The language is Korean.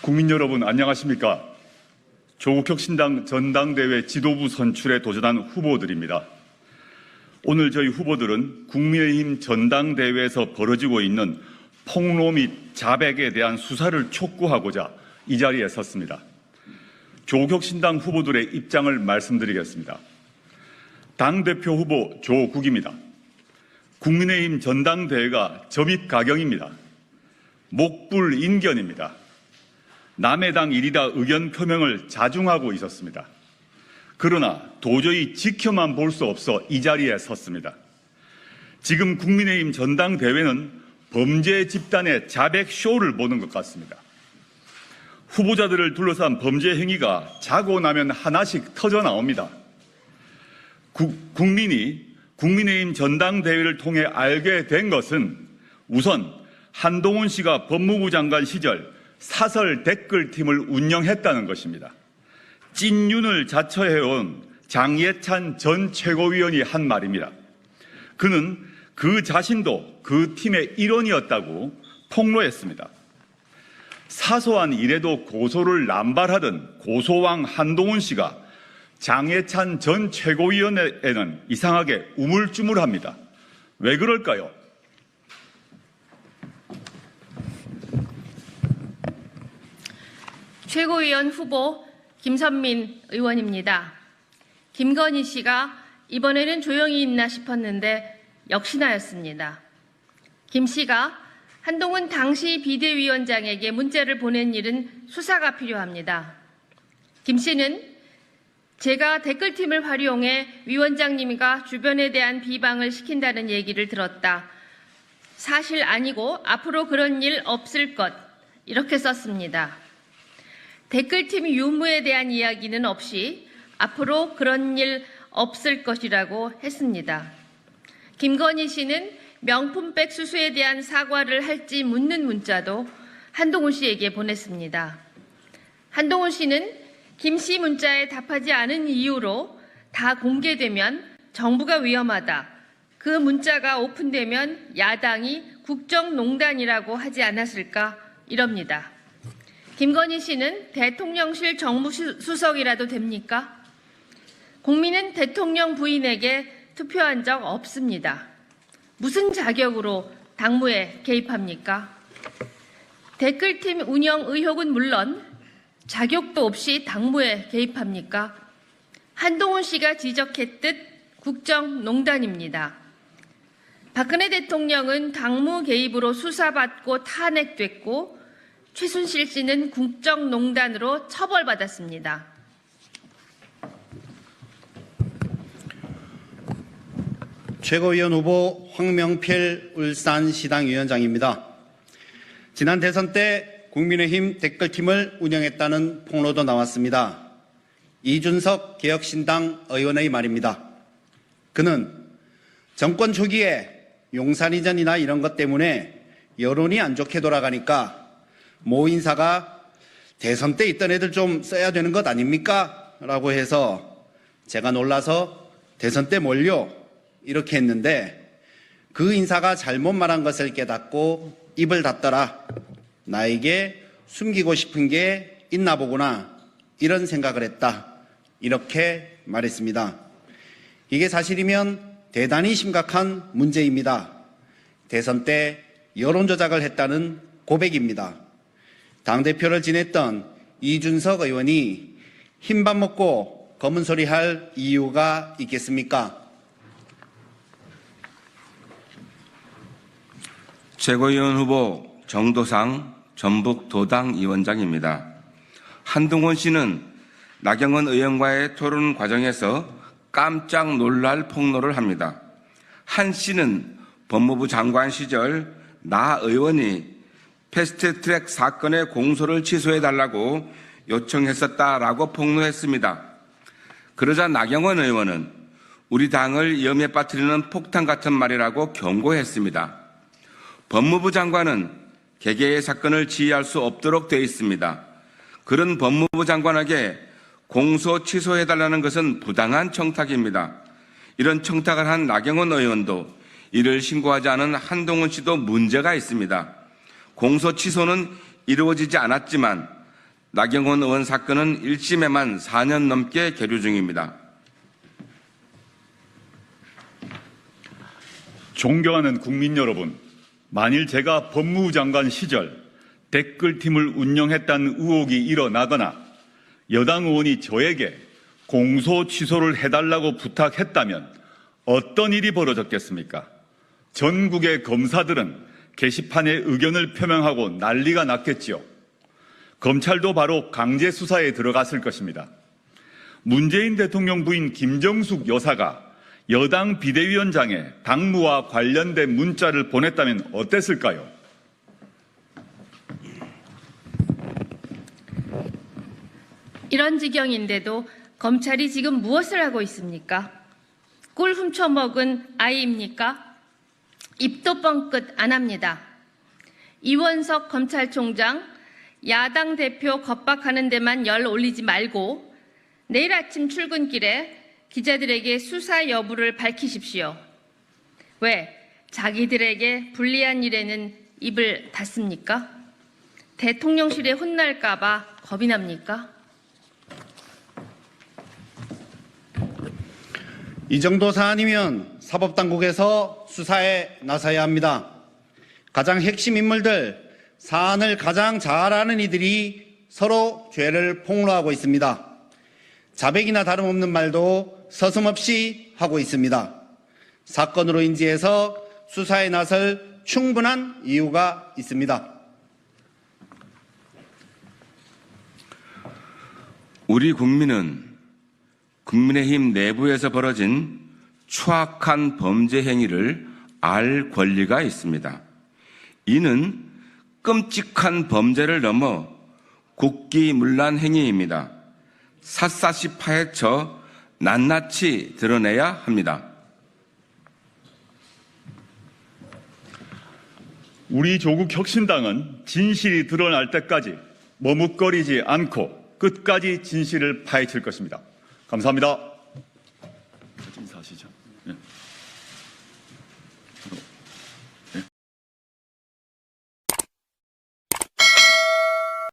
국민 여러분 안녕하십니까? 조국혁 신당 전당대회 지도부 선출에 도전한 후보들입니다. 오늘 저희 후보들은 국민의힘 전당대회에서 벌어지고 있는 폭로 및 자백에 대한 수사를 촉구하고자 이 자리에 섰습니다. 조국혁 신당 후보들의 입장을 말씀드리겠습니다. 당대표 후보 조국입니다. 국민의힘 전당대회가 점입가경입니다. 목불인견입니다. 남의 당 일이다 의견 표명을 자중하고 있었습니다. 그러나 도저히 지켜만 볼 수 없어 이 자리에 섰습니다. 지금 국민의힘 전당대회는 범죄 집단의 자백쇼를 보는 것 같습니다. 후보자들을 둘러싼 범죄 행위가 자고 나면 하나씩 터져 나옵니다. 국민이 국민의힘 전당대회를 통해 알게 된 것은 우선 한동훈 씨가 법무부 장관 시절 사설 댓글팀을 운영했다는 것입니다. 찐윤을 자처해온 장예찬 전 최고위원이 한 말입니다. 그는 그 자신도 그 팀의 일원이었다고 폭로했습니다. 사소한 일에도 고소를 남발하던 고소왕 한동훈 씨가 장예찬 전 최고위원에는 이상하게 우물쭈물합니다. 왜 그럴까요? 최고위원 후보 김선민 의원입니다. 김건희 씨가 이번에는 조용히 있나 싶었는데 역시나였습니다. 김 씨가 한동훈 당시 비대위원장에게 문자를 보낸 일은 수사가 필요합니다. 김 씨는 제가 댓글팀을 활용해 위원장님과 주변에 대한 비방을 시킨다는 얘기를 들었다. 사실 아니고 앞으로 그런 일 없을 것 이렇게 썼습니다. 댓글팀 유무에 대한 이야기는 없이 앞으로 그런 일 없을 것이라고 했습니다. 김건희 씨는 명품백 수수에 대한 사과를 할지 묻는 문자도 한동훈 씨에게 보냈습니다. 한동훈 씨는 김 씨 문자에 답하지 않은 이유로 다 공개되면 정부가 위험하다. 그 문자가 오픈되면 야당이 국정농단이라고 하지 않았을까 이럽니다. 김건희 씨는 대통령실 정무수석이라도 됩니까? 국민은 대통령 부인에게 투표한 적 없습니다. 무슨 자격으로 당무에 개입합니까? 댓글팀 운영 의혹은 물론 자격도 없이 당무에 개입합니까? 한동훈 씨가 지적했듯 국정농단입니다. 박근혜 대통령은 당무 개입으로 수사받고 탄핵됐고 최순실 씨는 국정농단으로 처벌받았습니다. 최고위원 후보 황명필 울산시당위원장입니다. 지난 대선 때 국민의힘 댓글팀을 운영했다는 폭로도 나왔습니다. 이준석 개혁신당 의원의 말입니다. 그는 정권 초기에 용산 이전이나 이런 것 때문에 여론이 안 좋게 돌아가니까 모 인사가 대선 때 있던 애들 좀 써야 되는 것 아닙니까? 라고 해서 제가 놀라서 대선 때 뭘요? 이렇게 했는데 그 인사가 잘못 말한 것을 깨닫고 입을 닫더라. 나에게 숨기고 싶은 게 있나 보구나. 이런 생각을 했다. 이렇게 말했습니다. 이게 사실이면 대단히 심각한 문제입니다. 대선 때 여론 조작을 했다는 고백입니다. 당대표를 지냈던 이준석 의원이 흰밥 먹고 검은 소리 할 이유가 있겠습니까? 최고위원 후보 정도상 전북도당위원장입니다. 한동훈 씨는 나경원 의원과의 토론 과정에서 깜짝 놀랄 폭로를 합니다. 한 씨는 법무부 장관 시절 나 의원이 패스트트랙 사건의 공소를 취소해달라고 요청했었다라고 폭로했습니다. 그러자 나경원 의원은 우리 당을 위험에 빠뜨리는 폭탄 같은 말이라고 경고했습니다. 법무부 장관은 개개의 사건을 지휘할 수 없도록 되어 있습니다. 그런 법무부 장관에게 공소 취소해달라는 것은 부당한 청탁입니다. 이런 청탁을 한 나경원 의원도 이를 신고하지 않은 한동훈 씨도 문제가 있습니다. 공소 취소는 이루어지지 않았지만 나경원 의원 사건은 1심에만 4년 넘게 계류 중입니다. 존경하는 국민 여러분, 만일 제가 법무부 장관 시절 댓글팀을 운영했다는 의혹이 일어나거나 여당 의원이 저에게 공소 취소를 해달라고 부탁했다면 어떤 일이 벌어졌겠습니까? 전국의 검사들은 게시판에 의견을 표명하고 난리가 났겠지요. 검찰도 바로 강제 수사에 들어갔을 것입니다. 문재인 대통령 부인 김정숙 여사가 여당 비대위원장에 당무와 관련된 문자를 보냈다면 어땠을까요? 이런 지경인데도 검찰이 지금 무엇을 하고 있습니까? 꿀 훔쳐먹은 아이입니까? 입도 뻥끗 안 합니다. 이원석 검찰총장, 야당 대표 겁박하는 데만 열 올리지 말고 내일 아침 출근길에 기자들에게 수사 여부를 밝히십시오. 왜 자기들에게 불리한 일에는 입을 닫습니까? 대통령실에 혼날까봐 겁이 납니까? 이 정도 사안이면 사법당국에서 수사에 나서야 합니다. 가장 핵심 인물들, 사안을 가장 잘 아는 이들이 서로 죄를 폭로하고 있습니다. 자백이나 다름없는 말도 서슴없이 하고 있습니다. 사건으로 인지해서 수사에 나설 충분한 이유가 있습니다. 우리 국민은 국민의힘 내부에서 벌어진 추악한 범죄 행위를 알 권리가 있습니다. 이는 끔찍한 범죄를 넘어 국기문란 행위입니다. 샅샅이 파헤쳐 낱낱이 드러내야 합니다. 우리 조국 혁신당은 진실이 드러날 때까지 머뭇거리지 않고 끝까지 진실을 파헤칠 것입니다. 감사합니다. 인사하시죠. 네.